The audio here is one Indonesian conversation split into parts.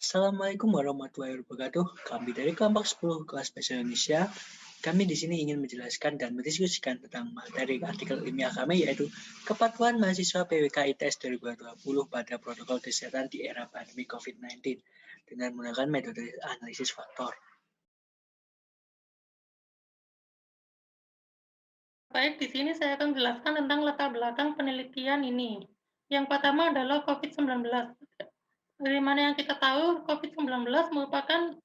Assalamualaikum warahmatullahi wabarakatuh. Kami dari kelompok 10 kelas bahasa Indonesia. Kami di sini ingin menjelaskan dan mendiskusikan tentang materi artikel ilmiah kami, yaitu kepatuhan mahasiswa PWK ITS 2020 pada protokol kesehatan di era pandemi COVID-19 dengan menggunakan metode analisis faktor. Baik, di sini saya akan menjelaskan tentang latar belakang penelitian ini. Yang pertama adalah COVID-19. Sebagaimana yang kita tahu, COVID-19 merupakan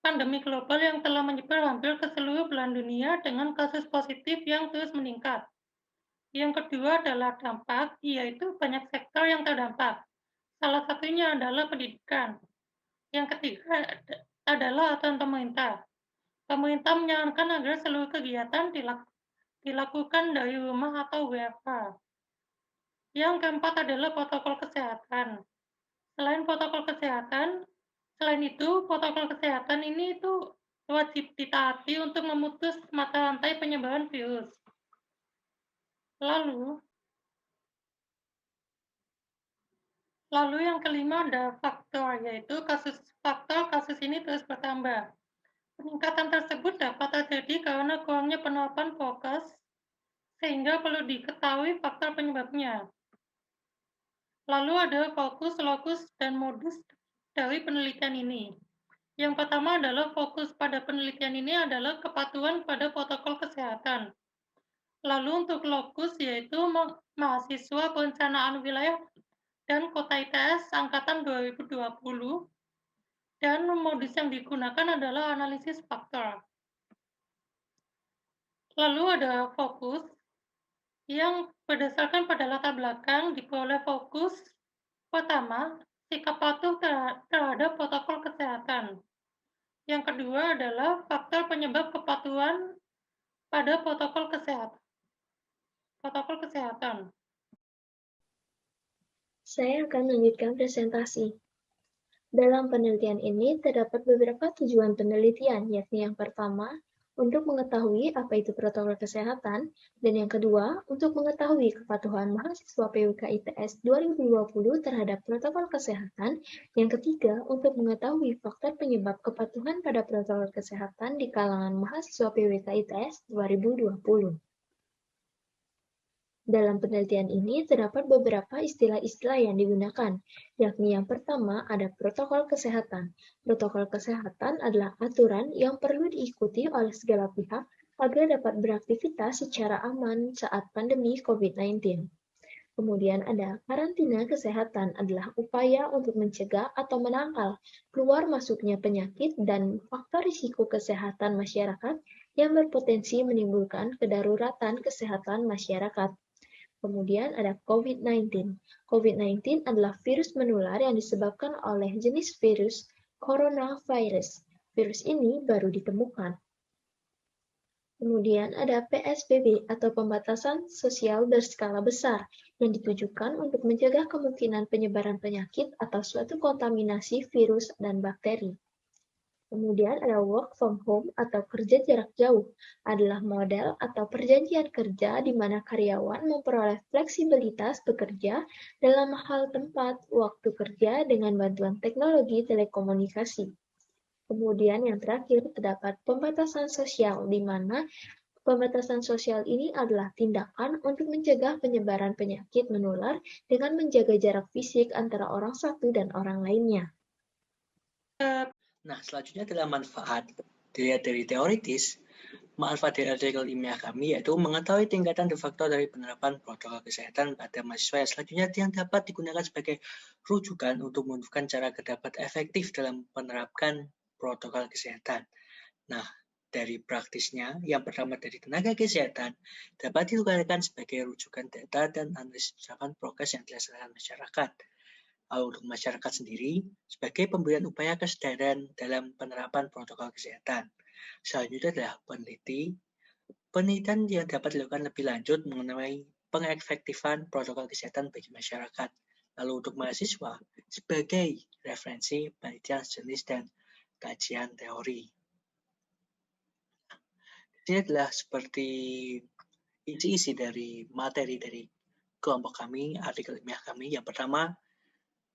pandemi global yang telah menyebar hampir ke seluruh belahan dunia dengan kasus positif yang terus meningkat. Yang kedua adalah dampak, yaitu banyak sektor yang terdampak. Salah satunya adalah pendidikan. Yang ketiga adalah aturan pemerintah. Pemerintah menyarankan agar seluruh kegiatan dilakukan dari rumah atau WFH. Yang keempat adalah protokol kesehatan. Selain itu protokol kesehatan ini itu wajib ditaati untuk memutus mata rantai penyebaran virus. Lalu yang kelima ada faktor, yaitu faktor kasus ini terus bertambah. Peningkatan tersebut dapat terjadi karena kurangnya penerapan prokes, sehingga perlu diketahui faktor penyebabnya. Lalu ada fokus, lokus, dan modus dari penelitian ini. Yang pertama adalah fokus pada penelitian ini adalah kepatuhan pada protokol kesehatan. Lalu untuk lokus yaitu mahasiswa perencanaan wilayah dan kota ITS angkatan 2020, dan modus yang digunakan adalah analisis faktor. Lalu ada fokus yang berdasarkan pada latar belakang diperoleh fokus. Pertama, sikap patuh terhadap protokol kesehatan. Yang kedua adalah faktor penyebab kepatuhan pada protokol kesehatan. Saya akan melanjutkan presentasi. Dalam penelitian ini terdapat beberapa tujuan penelitian, yakni yang pertama, untuk mengetahui apa itu protokol kesehatan, dan yang kedua, untuk mengetahui kepatuhan mahasiswa PWK ITS 2020 terhadap protokol kesehatan, yang ketiga, untuk mengetahui faktor penyebab kepatuhan pada protokol kesehatan di kalangan mahasiswa PWK ITS 2020. Dalam penelitian ini terdapat beberapa istilah-istilah yang digunakan, yakni yang pertama ada protokol kesehatan. Protokol kesehatan adalah aturan yang perlu diikuti oleh segala pihak agar dapat beraktivitas secara aman saat pandemi COVID-19. Kemudian ada karantina kesehatan adalah upaya untuk mencegah atau menangkal keluar masuknya penyakit dan faktor risiko kesehatan masyarakat yang berpotensi menimbulkan kedaruratan kesehatan masyarakat. Kemudian ada COVID-19. COVID-19 adalah virus menular yang disebabkan oleh jenis virus coronavirus. Virus ini baru ditemukan. Kemudian ada PSBB atau pembatasan sosial berskala besar yang ditujukan untuk mencegah kemungkinan penyebaran penyakit atau suatu kontaminasi virus dan bakteri. Kemudian ada work from home atau kerja jarak jauh, adalah model atau perjanjian kerja di mana karyawan memperoleh fleksibilitas bekerja dalam hal tempat waktu kerja dengan bantuan teknologi telekomunikasi. Kemudian yang terakhir terdapat pembatasan sosial, di mana pembatasan sosial ini adalah tindakan untuk mencegah penyebaran penyakit menular dengan menjaga jarak fisik antara orang satu dan orang lainnya. Nah, selanjutnya adalah manfaat. Dilihat dari teoritis, manfaat dari artikel ilmiah kami yaitu mengetahui tingkatan de facto dari penerapan protokol kesehatan pada mahasiswa yang selanjutnya yang dapat digunakan sebagai rujukan untuk menentukan cara dapat efektif dalam menerapkan protokol kesehatan. Nah, dari praktisnya, yang pertama dari tenaga kesehatan dapat digunakan sebagai rujukan data dan analisis ucapan prokes yang dilaksanakan masyarakat. Untuk masyarakat sendiri sebagai pemberian upaya kesadaran dalam penerapan protokol kesehatan. Selanjutnya adalah penelitian yang dapat dilakukan lebih lanjut mengenai pengefektifan protokol kesehatan bagi masyarakat. Lalu untuk mahasiswa sebagai referensi penelitian jenis dan kajian teori. Ini adalah seperti isi-isi dari materi dari kelompok kami, artikel ilmiah kami. Yang pertama,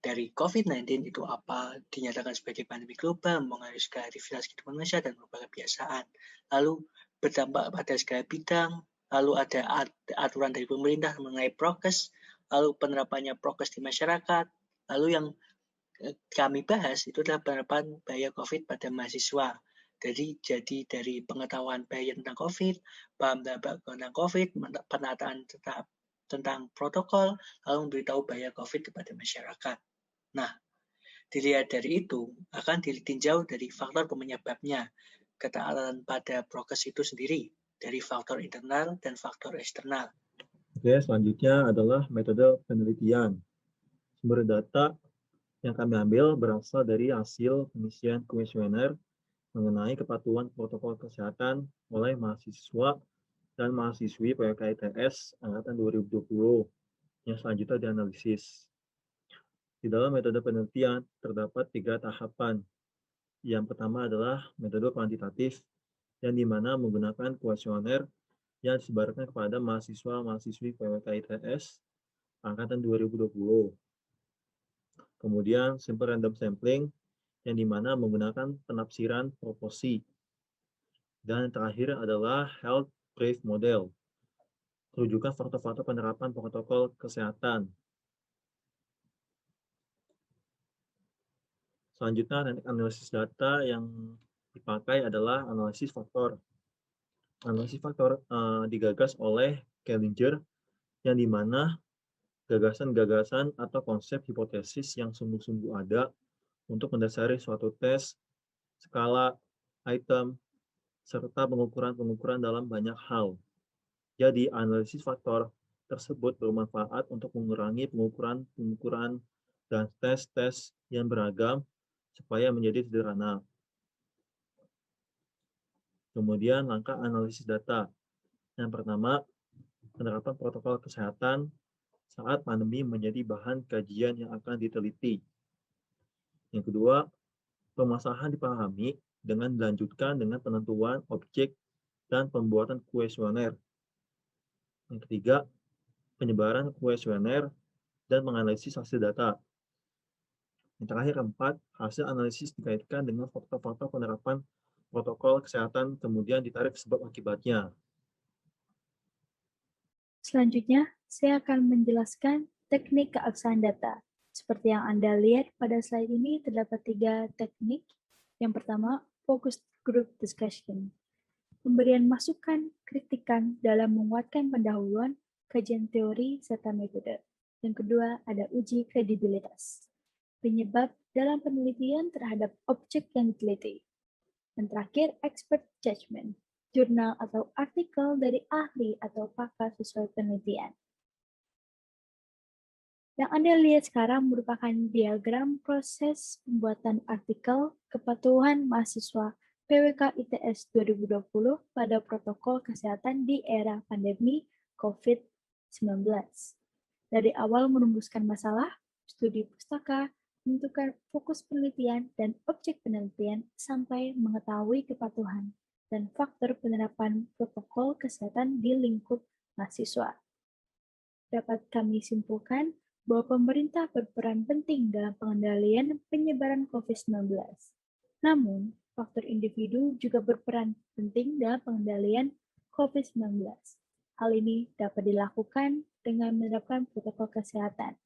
dari COVID-19 itu apa? Dinyatakan sebagai pandemi global, mengaruhi skala aktivitas kehidupan manusia dan merubah kebiasaan. Lalu berdampak pada segala bidang, lalu ada aturan dari pemerintah mengenai prokes, lalu penerapannya prokes di masyarakat, lalu yang kami bahas itu adalah penerapan bahaya COVID pada mahasiswa. Jadi dari pengetahuan bahaya tentang COVID, paham tentang COVID, penataan tentang protokol, lalu memberitahu bahaya COVID kepada masyarakat. Nah, dilihat dari itu, akan ditinjau dari faktor penyebabnya, ketaatan pada prokes itu sendiri, dari faktor internal dan faktor eksternal. Oke, selanjutnya adalah metode penelitian. Sumber data yang kami ambil berasal dari hasil pengisian kuesioner mengenai kepatuhan protokol kesehatan oleh mahasiswa dan mahasiswi PWK ITS angkatan 2020 yang selanjutnya dianalisis. Di dalam metode penelitian terdapat 3 tahapan. Yang pertama adalah metode kuantitatif, yang dimana menggunakan kuesioner yang disebarkan kepada mahasiswa-mahasiswi PWK ITS angkatan 2020. Kemudian simple random sampling, yang dimana menggunakan penafsiran proporsi. Dan yang terakhir adalah health brief model, rujukan faktor-faktor penerapan protokol kesehatan. Selanjutnya, teknik analisis data yang dipakai adalah analisis faktor. Analisis faktor digagas oleh Kellinger, yang dimana gagasan-gagasan atau konsep hipotesis yang sungguh-sungguh ada untuk mendasari suatu tes, skala, item, serta pengukuran-pengukuran dalam banyak hal. Jadi, analisis faktor tersebut bermanfaat untuk mengurangi pengukuran-pengukuran dan tes-tes yang beragam supaya menjadi sederhana. Kemudian, langkah analisis data. Yang pertama, penerapan protokol kesehatan saat pandemi menjadi bahan kajian yang akan diteliti. Yang kedua, permasalahan dipahami dengan dilanjutkan dengan penentuan objek dan pembuatan kuesioner. Yang ketiga, penyebaran kuesioner dan menganalisis hasil data. Yang terakhir, keempat, hasil analisis dikaitkan dengan faktor-faktor penerapan protokol kesehatan, kemudian ditarik sebab akibatnya. Selanjutnya, saya akan menjelaskan teknik keaksaan data. Seperti yang Anda lihat pada slide ini, terdapat 3 teknik. Yang pertama, focus group discussion. Pemberian masukan, kritikan dalam menguatkan pendahuluan, kajian teori, serta metode. Yang kedua, ada uji kredibilitas. Penyebab dalam penelitian terhadap objek yang diteliti. Dan terakhir, expert judgment. Jurnal atau artikel dari ahli atau pakar sesuai penelitian. Yang Anda lihat sekarang merupakan diagram proses pembuatan artikel kepatuhan mahasiswa PWK ITS 2020 pada protokol kesehatan di era pandemi COVID-19. Dari awal merumuskan masalah, studi pustaka, menentukan fokus penelitian dan objek penelitian sampai mengetahui kepatuhan dan faktor penerapan protokol kesehatan di lingkup mahasiswa. Dapat kami simpulkan bahwa pemerintah berperan penting dalam pengendalian penyebaran COVID-19. Namun, faktor individu juga berperan penting dalam pengendalian COVID-19. Hal ini dapat dilakukan dengan menerapkan protokol kesehatan.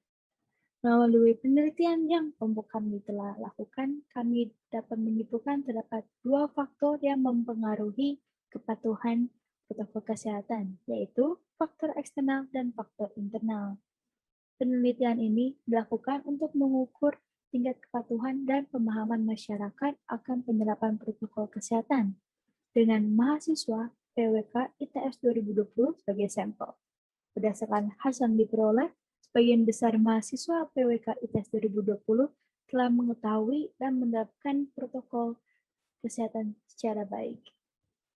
Melalui penelitian yang kelompok kami telah lakukan, kami dapat menyimpulkan terdapat 2 faktor yang mempengaruhi kepatuhan protokol kesehatan, yaitu faktor eksternal dan faktor internal. Penelitian ini dilakukan untuk mengukur tingkat kepatuhan dan pemahaman masyarakat akan penerapan protokol kesehatan dengan mahasiswa PWK ITS 2020 sebagai sampel. Berdasarkan hasil yang diperoleh, sebagian besar mahasiswa PWK ITS 2020 telah mengetahui dan menerapkan protokol kesehatan secara baik.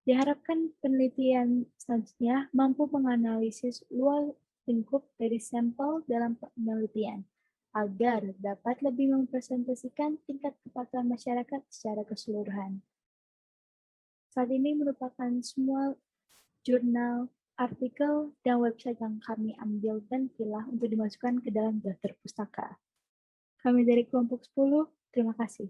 Diharapkan penelitian selanjutnya mampu menganalisis luas lingkup dari sampel dalam penelitian agar dapat lebih mempresentasikan tingkat kepatuhan masyarakat secara keseluruhan. Saat ini merupakan semua jurnal, artikel, dan website yang kami ambil dan pilah untuk dimasukkan ke dalam daftar pustaka. Kami dari kelompok 10, terima kasih.